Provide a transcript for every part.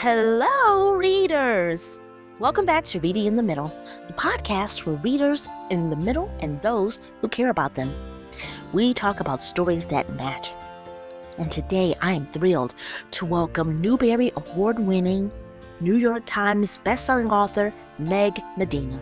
Hello, readers! Welcome back to Reading in the Middle, the podcast for readers in the middle and those who care about them. We talk about stories that matter. And today I am thrilled to welcome Newbery Award-winning, New York Times bestselling author Meg Medina.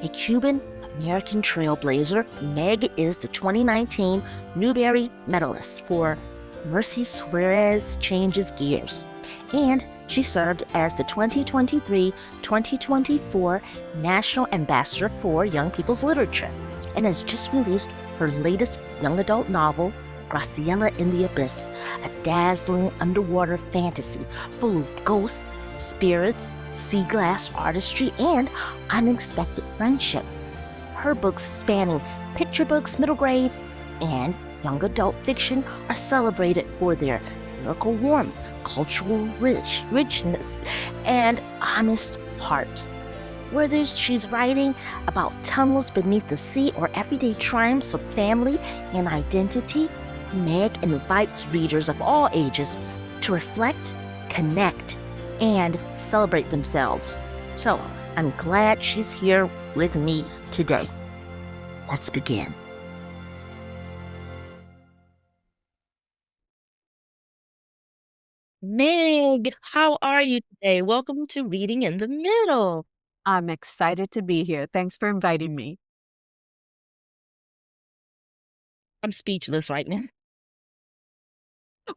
A Cuban-American trailblazer, Meg is the 2019 Newbery Medalist for Merci Suárez Changes Gears, and she served as the 2023-2024 National Ambassador for Young People's Literature and has just released her latest young adult novel, Graciela in the Abyss, a dazzling underwater fantasy full of ghosts, spirits, sea glass artistry, and unexpected friendship. Her books spanning picture books, middle grade, and young adult fiction are celebrated for their lyrical warmth, cultural richness, and honest heart. Whether she's writing about tunnels beneath the sea or everyday triumphs of family and identity, Meg invites readers of all ages to reflect, connect, and celebrate themselves. So I'm glad she's here with me today. Let's begin. Meg, how are you today? Welcome to Reading in the Middle. I'm excited to be here. Thanks for inviting me. I'm speechless right now.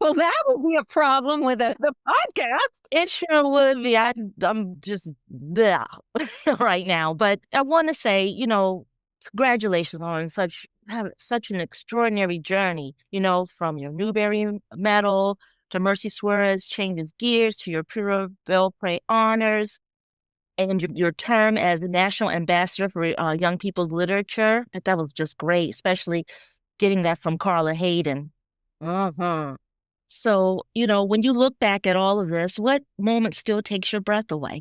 Well, that would be a problem with the podcast. It sure would be. I'm just there right now. But I want to say, congratulations on having such an extraordinary journey, from your Newbery Medal to Merci Suárez Changes Gears to your Prix Belpré honors and your term as the National Ambassador for Young People's Literature. That was just great, especially getting that from Carla Hayden. Mm-hmm. So, when you look back at all of this, what moment still takes your breath away?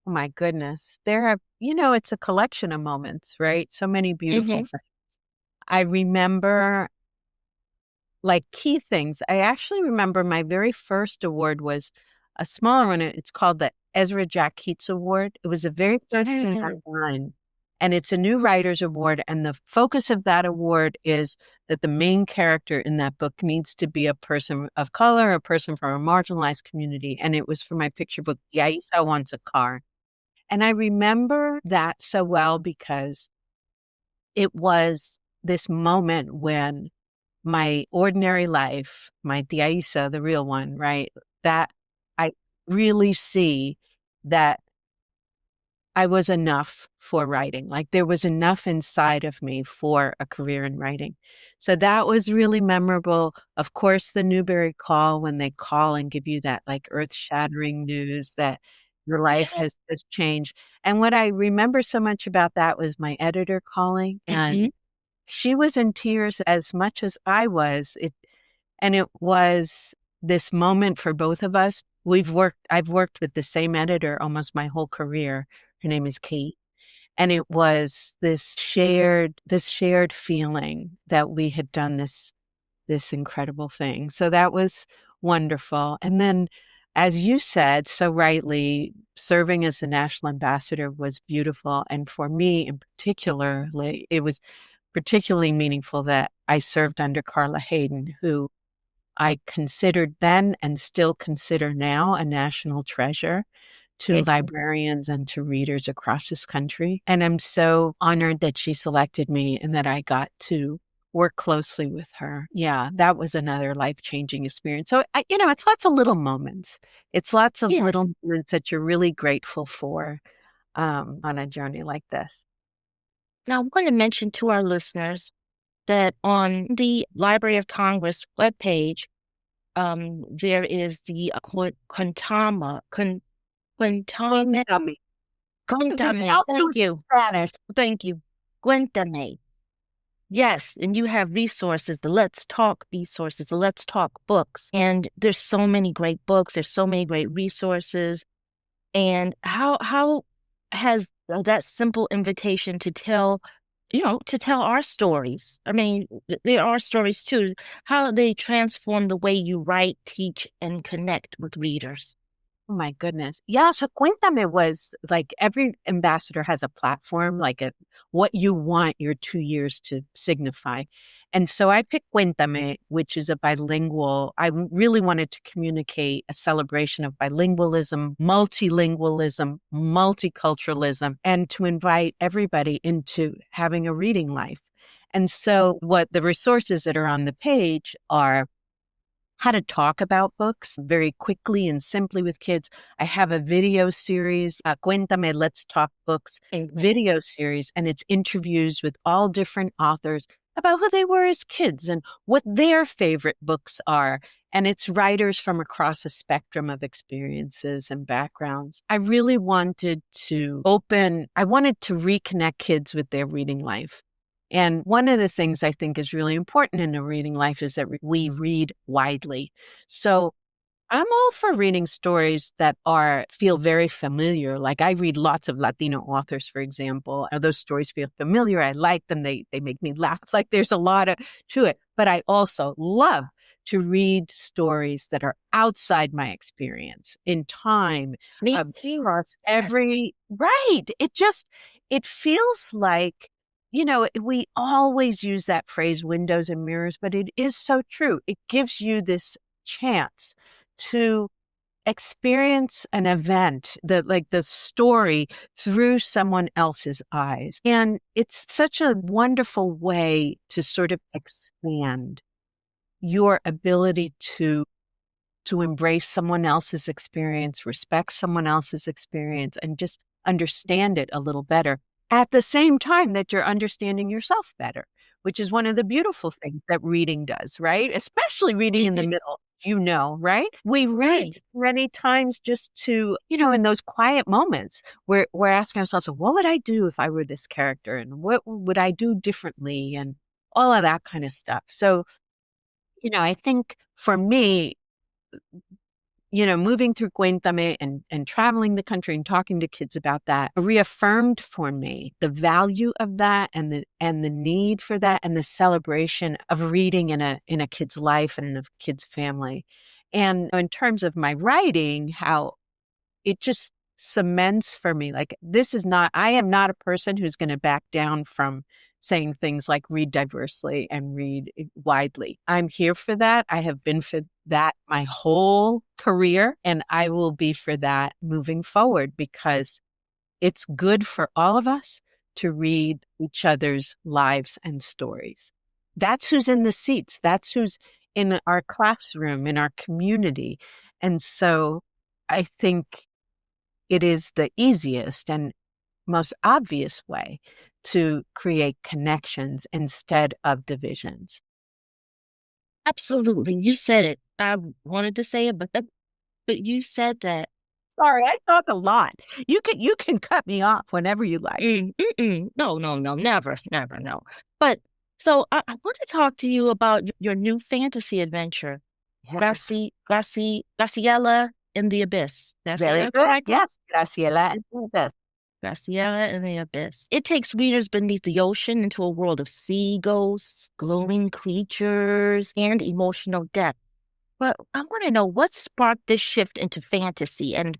Oh, my goodness. There are, it's a collection of moments, right? So many beautiful things. I remember key things. I actually remember my very first award was a smaller one. It's called the Ezra Jack Keats Award. It was the very first thing I won. And it's a new writer's award. And the focus of that award is that the main character in that book needs to be a person of color, a person from a marginalized community. And it was for my picture book, Yaisa Wants a Car. And I remember that so well because it was this moment when my ordinary life, my Yaisa, the real one, right, that I really see that I was enough for writing. There was enough inside of me for a career in writing. So that was really memorable. Of course, the Newbery call, when they call and give you that earth-shattering news that your life has changed. And what I remember so much about that was my editor calling, and she was in tears as much as I was. And it was this moment for both of us. I've worked with the same editor almost my whole career. Her name is Kate. And it was this shared feeling that we had done this incredible thing. So that was wonderful. And then, as you said so rightly, serving as the national ambassador was beautiful. And for me in particular, it was particularly meaningful that I served under Carla Hayden, who I considered then and still consider now a national treasure to librarians and to readers across this country. And I'm so honored that she selected me and that I got to work closely with her. Yeah, that was another life-changing experience. So, it's lots of little moments. It's lots of little moments that you're really grateful for on a journey like this. Now, I want to mention to our listeners that on the Library of Congress webpage, there is the Quintame. Thank you. Spanish. Thank you. Cuéntame. Yes, and you have resources, the Let's Talk resources, the Let's Talk books. And there's so many great books. There's so many great resources. And how has that simple invitation to tell to tell our stories. I mean, there are stories too, how they transform the way you write, teach, and connect with readers. Oh my goodness. Yeah, so Cuéntame was like every ambassador has a platform, like what you want your 2 years to signify. And so I picked Cuéntame, which is a bilingual. I really wanted to communicate a celebration of bilingualism, multilingualism, multiculturalism, and to invite everybody into having a reading life. And so what the resources that are on the page are how to talk about books very quickly and simply with kids. I have a video series, Cuéntame, Let's Talk Books video series, and it's interviews with all different authors about who they were as kids and what their favorite books are. And it's writers from across a spectrum of experiences and backgrounds. I really wanted to reconnect kids with their reading life. And one of the things I think is really important in a reading life is that we read widely. So I'm all for reading stories that feel very familiar. Like I read lots of Latino authors, for example. Those stories feel familiar. I like them. They make me laugh. Like there's a lot to it. But I also love to read stories that are outside my experience in time. Me too. Across right. It feels like, we always use that phrase, windows and mirrors, but it is so true. It gives you this chance to experience an event, the story through someone else's eyes. And it's such a wonderful way to sort of expand your ability to embrace someone else's experience, respect someone else's experience, and just understand it a little better at the same time that you're understanding yourself better, which is one of the beautiful things that reading does, right? Especially reading in the middle, right? We read many times just to, in those quiet moments where we're asking ourselves, what would I do if I were this character? And what would I do differently? And all of that kind of stuff. So, I think for me, moving through Cuéntame and traveling the country and talking to kids about that reaffirmed for me the value of that and the need for that and the celebration of reading in a kid's life and in a kid's family. And in terms of my writing, how it just cements for me, like I am not a person who's going to back down from saying things like read diversely and read widely. I'm here for that. I have been for that my whole career, and I will be for that moving forward because it's good for all of us to read each other's lives and stories. That's who's in the seats. That's who's in our classroom, in our community. And so I think it is the easiest and most obvious way to create connections instead of divisions. Absolutely. You said it. I wanted to say it, but you said that. Sorry, I talk a lot. You can cut me off whenever you like. No, never, no. But so I want to talk to you about your new fantasy adventure, Graciela in the Abyss. That's very good. Yes, Graciela in the Abyss. Graciela in the Abyss. It takes readers beneath the ocean into a world of sea ghosts, glowing creatures, and emotional depth. But I want to know what sparked this shift into fantasy, and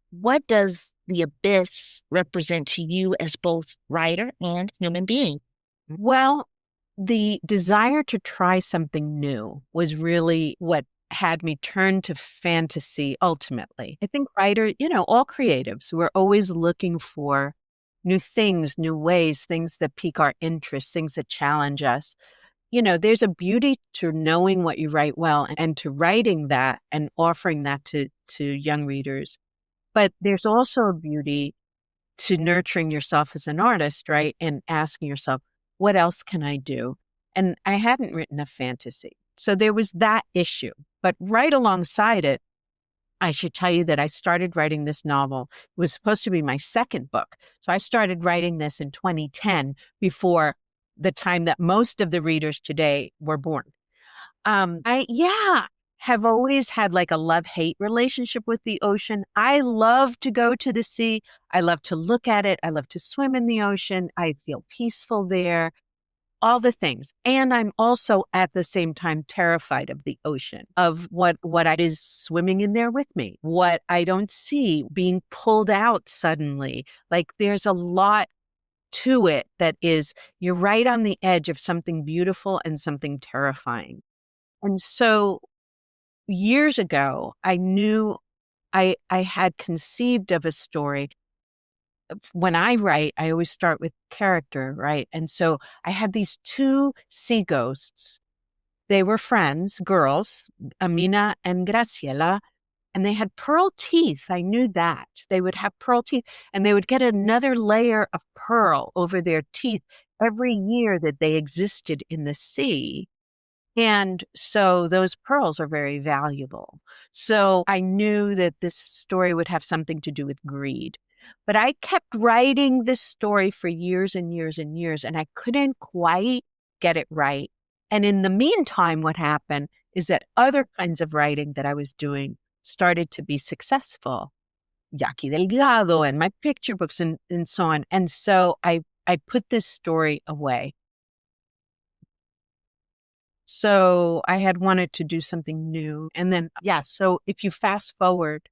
what does the abyss represent to you as both writer and human being? Well, the desire to try something new was really what had me turn to fantasy ultimately. I think writers, all creatives, we're always looking for new things, new ways, things that pique our interest, things that challenge us. There's a beauty to knowing what you write well and to writing that and offering that to young readers. But there's also a beauty to nurturing yourself as an artist, right? And asking yourself, what else can I do? And I hadn't written a fantasy. So there was that issue. But right alongside it, I should tell you that I started writing this novel. It was supposed to be my second book. So I started writing this in 2010 before the time that most of the readers today were born. have always had like a love-hate relationship with the ocean. I love to go to the sea. I love to look at it. I love to swim in the ocean. I feel peaceful there, all the things. And I'm also at the same time terrified of the ocean, of what is swimming in there with me, what I don't see being pulled out suddenly. Like there's a lot to it that is, you're right on the edge of something beautiful and something terrifying. And so years ago, I knew I had conceived of a story. When I write, I always start with character, right? And so I had these two sea ghosts. They were friends, girls, Amina and Graciela, and they had pearl teeth. I knew that. They would have pearl teeth, and they would get another layer of pearl over their teeth every year that they existed in the sea. And so those pearls are very valuable. So I knew that this story would have something to do with greed. But I kept writing this story for years and years and years, and I couldn't quite get it right. And in the meantime, what happened is that other kinds of writing that I was doing started to be successful. Yaqui Delgado and my picture books and so on. And so I put this story away. So I had wanted to do something new. And then, so if you fast forward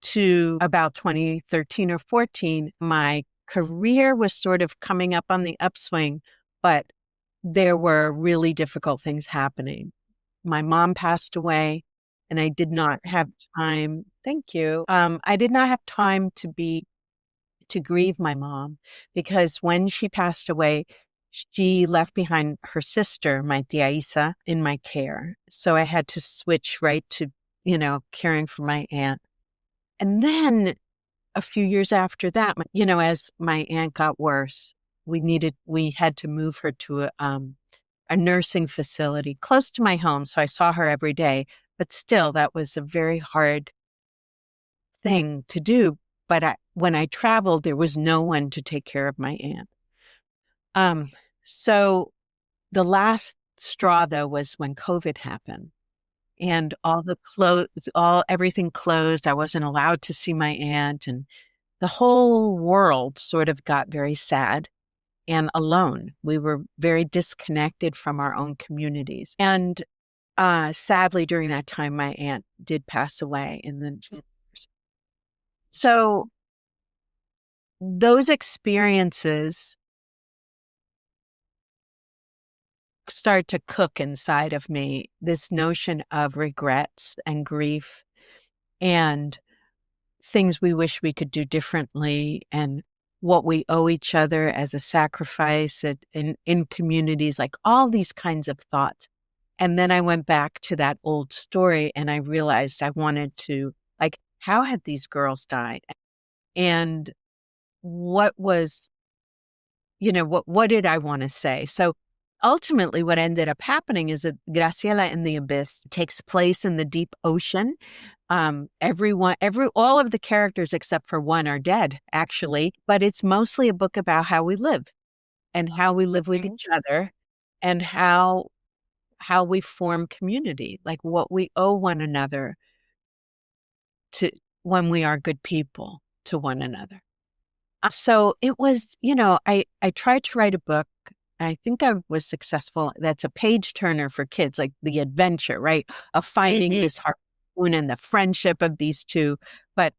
to about 2013 or 14, my career was sort of coming up on the upswing, but there were really difficult things happening. My mom passed away and I did not have time. Thank you. I did not have time to grieve my mom, because when she passed away, she left behind her sister, my tia Isa, in my care. So I had to switch right to, caring for my aunt. And then a few years after that, as my aunt got worse, we had to move her to a nursing facility close to my home. So I saw her every day, but still that was a very hard thing to do. But when I traveled, there was no one to take care of my aunt. So the last straw, though, was when COVID happened and everything closed. I wasn't allowed to see my aunt, and the whole world sort of got very sad and alone. We were very disconnected from our own communities. And sadly, during that time, my aunt did pass away in the years. So those experiences start to cook inside of me, this notion of regrets and grief and things we wish we could do differently, and what we owe each other as a sacrifice in communities, like all these kinds of thoughts. And then I went back to that old story and I realized I wanted to, like, how had these girls died? And what was, what did I want to say? So ultimately, what ended up happening is that Graciela in the Abyss takes place in the deep ocean. All of the characters except for one are dead, actually, but it's mostly a book about how we live and how we live with each other and how we form community, like what we owe one another to when we are good people to one another. So it was, I tried to write a book. I think I was successful. That's a page turner for kids, like the adventure, right? Of finding this harpoon and the friendship of these two. But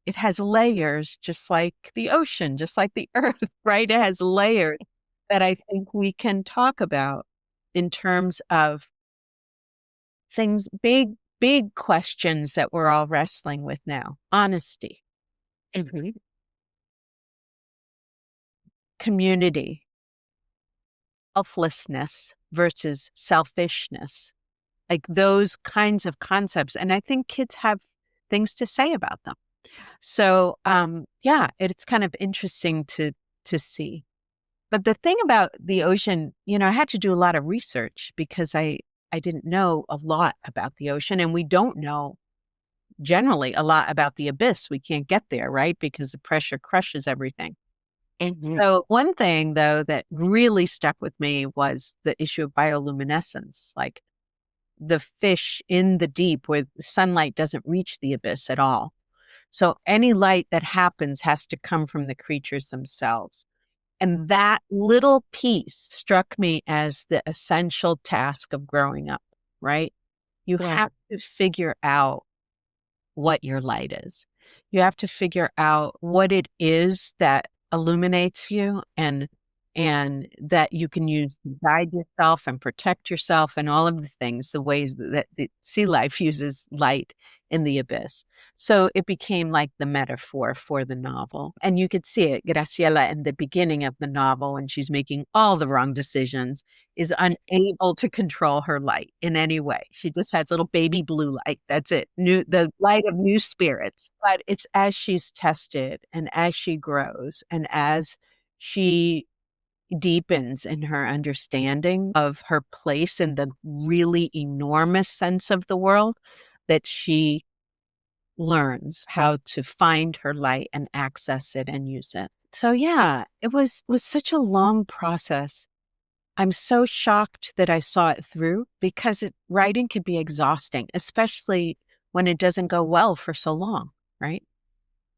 it has layers, just like the ocean, just like the earth, right? It has layers that I think we can talk about in terms of things, big questions that we're all wrestling with now. Honesty, community, selflessness versus selfishness, like those kinds of concepts. And I think kids have things to say about them. So, it's kind of interesting to see. But the thing about the ocean, I had to do a lot of research because I didn't know a lot about the ocean, and we don't know generally a lot about the abyss. We can't get there, right? Because the pressure crushes everything. So one thing, though, that really stuck with me was the issue of bioluminescence. Like, the fish in the deep where sunlight doesn't reach the abyss at all. So any light that happens has to come from the creatures themselves. And that little piece struck me as the essential task of growing up, right? You Yeah. have to figure out what your light is. You have to figure out what it is that illuminates you and that you can use to guide yourself and protect yourself and all of the things, the ways that the sea life uses light in the abyss. So it became like the metaphor for the novel. And you could see it. Graciela, in the beginning of the novel, when she's making all the wrong decisions, is unable to control her light in any way. She just has little baby blue light. That's it. The light of new spirits. But it's as she's tested and as she grows and as she deepens in her understanding of her place in the really enormous sense of the world that she learns how to find her light and access it and use it. So yeah, it was such a long process. I'm so shocked that I saw it through because writing can be exhausting, especially when it doesn't go well for so long, right?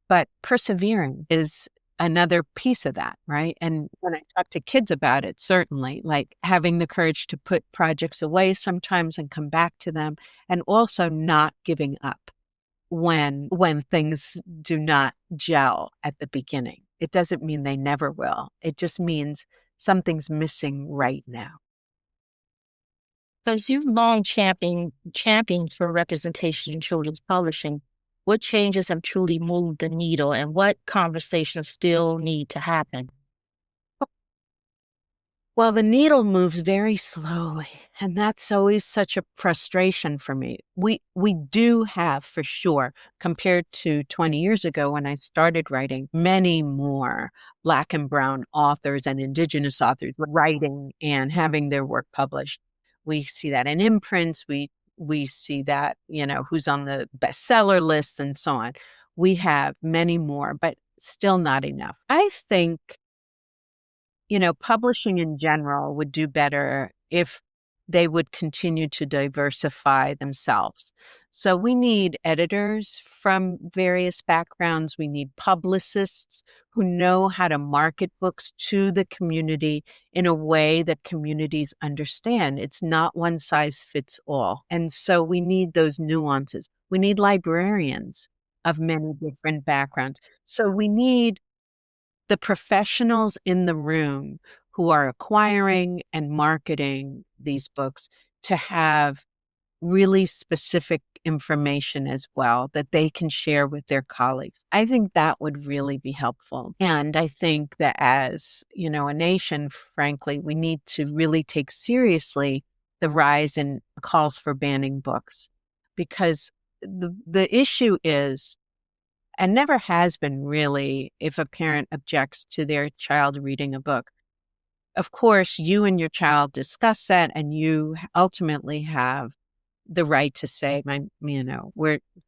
But persevering is another piece of that, right? And when I talk to kids about it, certainly, like having the courage to put projects away sometimes and come back to them, and also not giving up when things do not gel at the beginning. It doesn't mean they never will. It just means something's missing right now. Because you've long championed for representation in children's publishing, what changes have truly moved the needle and what conversations still need to happen? Well, the needle moves very slowly, and that's always such a frustration for me. We do have, for sure, compared to 20 years ago when I started writing, many more Black and Brown authors and Indigenous authors writing and having their work published. We see that in imprints. We see that, who's on the bestseller lists and so on. We have many more, but still not enough. I think publishing in general would do better if they would continue to diversify themselves. So we need editors from various backgrounds. We need publicists who know how to market books to the community in a way that communities understand. It's not one size fits all. And so we need those nuances. We need librarians of many different backgrounds. So we need the professionals in the room who are acquiring and marketing these books to have really specific information as well that they can share with their colleagues. I think that would really be helpful. And I think that as, a nation, frankly, we need to really take seriously the rise in calls for banning books, because the issue is, and never has been really, if a parent objects to their child reading a book. Of course, you and your child discuss that, and you ultimately have the right to say,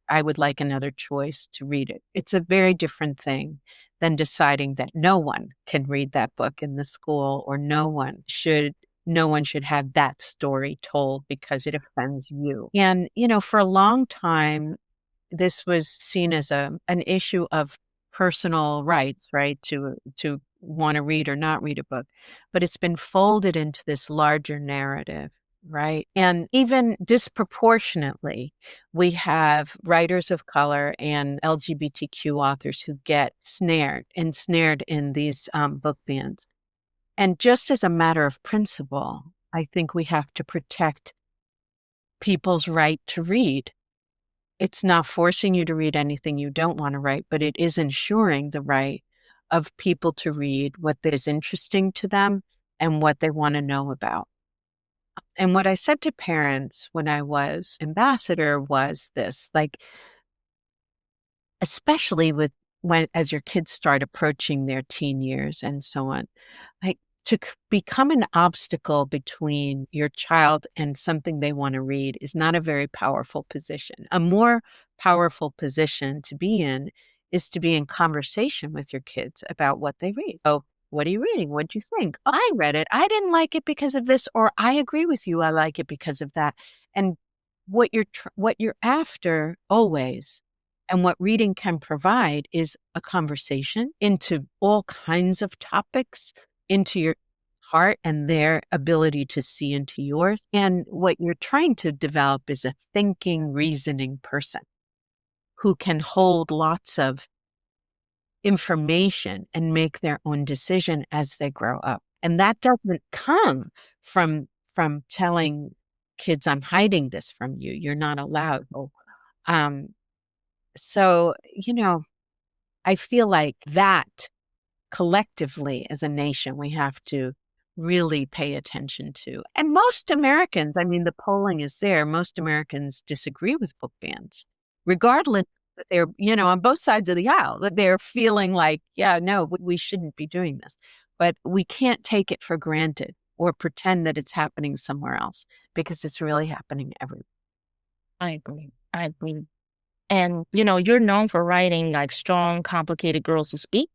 I would like another choice to read it. It's a very different thing than deciding that no one can read that book in the school, or no one should have that story told because it offends you. And, for a long time, this was seen as an issue of personal rights, right? To want to read or not read a book, but it's been folded into this larger narrative, right? And even disproportionately, we have writers of color and LGBTQ authors who get ensnared in these book bans. And just as a matter of principle, I think we have to protect people's right to read. It's not forcing you to read anything you don't want to write, but it is ensuring the right of people to read what is interesting to them and what they want to know about. And what I said to parents when I was ambassador was this, especially as your kids start approaching their teen years and so on, to become an obstacle between your child and something they want to read is not a very powerful position. A more powerful position to be in is to be in conversation with your kids about what they read. So what are you reading? What'd you think? Oh, I read it. I didn't like it because of this, or I agree with you. I like it because of that. And what you're after always, and what reading can provide, is a conversation into all kinds of topics, into your heart and their ability to see into yours. And what you're trying to develop is a thinking, reasoning person who can hold lots of information and make their own decision as they grow up. And that doesn't come from telling kids, I'm hiding this from you. You're not allowed. So, I feel like that collectively as a nation, we have to really pay attention to. And most Americans, I mean, the polling is there. Most Americans disagree with book bans, regardless that they're, on both sides of the aisle, that they're feeling like, yeah, no, we shouldn't be doing this. But we can't take it for granted or pretend that it's happening somewhere else, because it's really happening everywhere. I agree. And, you're known for writing like strong, complicated girls who speak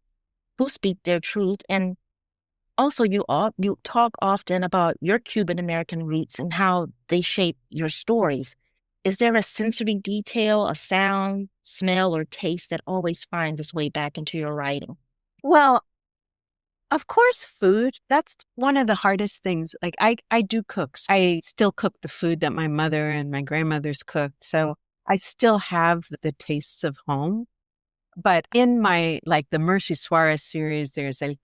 their truth. And also you talk often about your Cuban American roots and how they shape your stories. Is there a sensory detail, a sound, smell, or taste that always finds its way back into your writing? Well, of course, food. That's one of the hardest things. Like I do cook. I still cook the food that my mother and my grandmothers cooked. So I still have the tastes of home. But in my, like the Merci Suárez series, there's El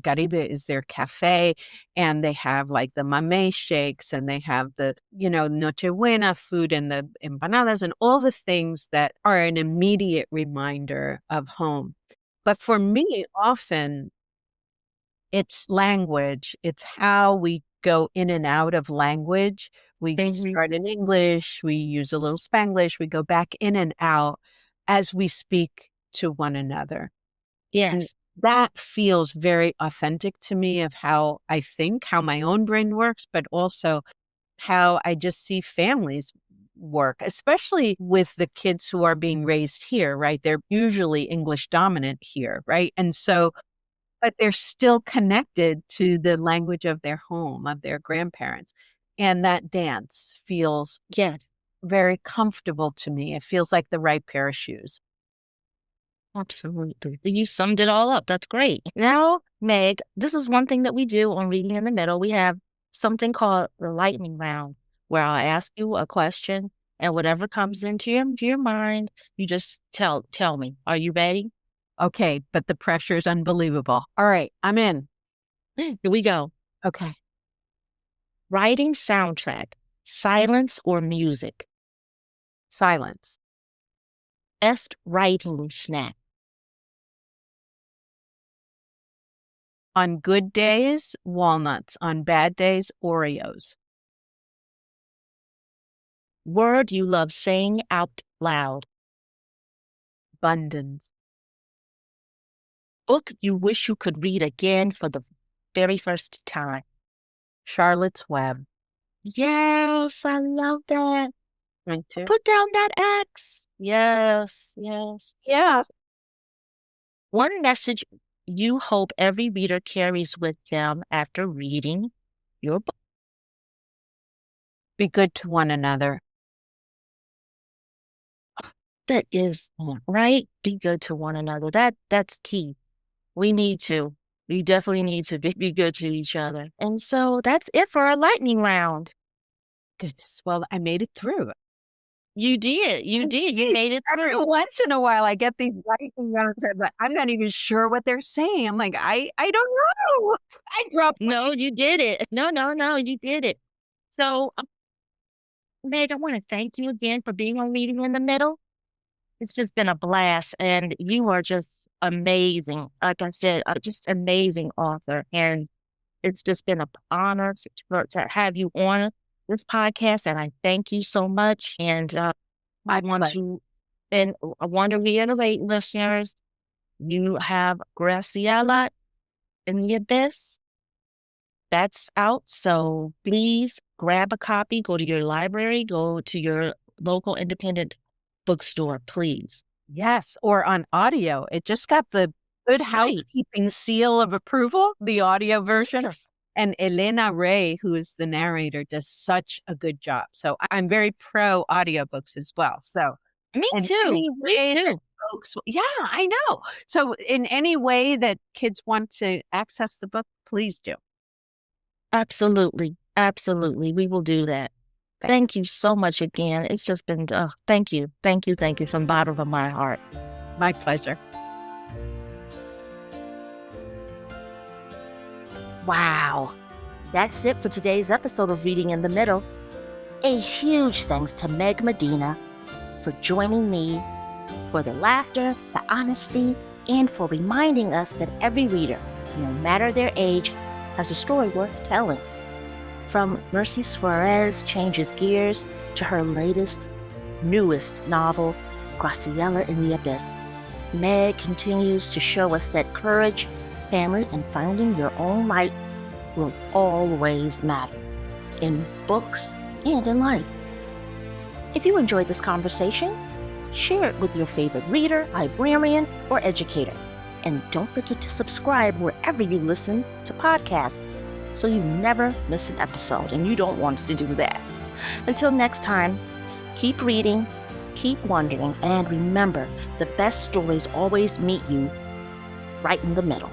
Caribe is their cafe, and they have like the mamey shakes, and they have the, Nochebuena food and the empanadas and all the things that are an immediate reminder of home. But for me, often it's language. It's how we go in and out of language. We start in English, we use a little Spanglish, we go back in and out as we speak to one another. Yes. And that feels very authentic to me of how I think, how my own brain works, but also how I just see families work, especially with the kids who are being raised here, right? They're usually English dominant here, right? And so, but they're still connected to the language of their home, of their grandparents. And that dance feels very comfortable to me. It feels like the right pair of shoes. Absolutely. You summed it all up. That's great. Now, Meg, this is one thing that we do on Reading in the Middle. We have something called the lightning round, where I'll ask you a question, and whatever comes into your mind, you just tell me. Are you ready? Okay, but the pressure is unbelievable. All right, I'm in. Here we go. Okay. Writing soundtrack, silence or music? Silence. Best writing snack? On good days, walnuts. On bad days, Oreos. Word you love saying out loud? Abundance. Book you wish you could read again for the very first time? Charlotte's Web. Yes, I love that. Me too. Put down that X. Yes. Yeah. One message you hope every reader carries with them after reading your book? Be good to one another. That is right. Be good to one another. That's key. We definitely need to be good to each other. And so that's it for our lightning round. Goodness. Well, I made it through. You did. You made it through. Every once in a while, I get these lightning rounds. I'm not even sure what they're saying. I'm like, I don't know. I dropped. No, you did it. No, you did it. So, Meg, I want to thank you again for being on Reading in the Middle. It's just been a blast, and you are just amazing. Like I said, just amazing author, and it's just been an honor to have you on this podcast, and I thank you so much. And I want to reiterate, listeners, you have Graciela in the Abyss. That's out, so please grab a copy, go to your library, go to your local independent bookstore, please. Yes, or on audio. It just got the good That's right. housekeeping seal of approval, the audio version. Sure. And Elena Ray, who is the narrator, does such a good job. So I'm very pro audiobooks as well. So Me in too. any Me way that too. folks, yeah, I know. So in any way that kids want to access the book, please do. Absolutely. Absolutely. We will do that. Thanks. Thank you so much again. It's just been, thank you. Thank you. Thank you from the bottom of my heart. My pleasure. Wow. That's it for today's episode of Reading in the Middle. A huge thanks to Meg Medina for joining me, for the laughter, the honesty, and for reminding us that every reader, no matter their age, has a story worth telling. From Merci Suárez Changes Gears to her newest novel, Graciela in the Abyss, Meg continues to show us that courage, family, and finding your own light will always matter, in books and in life. If you enjoyed this conversation, share it with your favorite reader, librarian, or educator. And don't forget to subscribe wherever you listen to podcasts so you never miss an episode, and you don't want us to do that. Until next time, keep reading, keep wondering, and remember, the best stories always meet you right in the middle.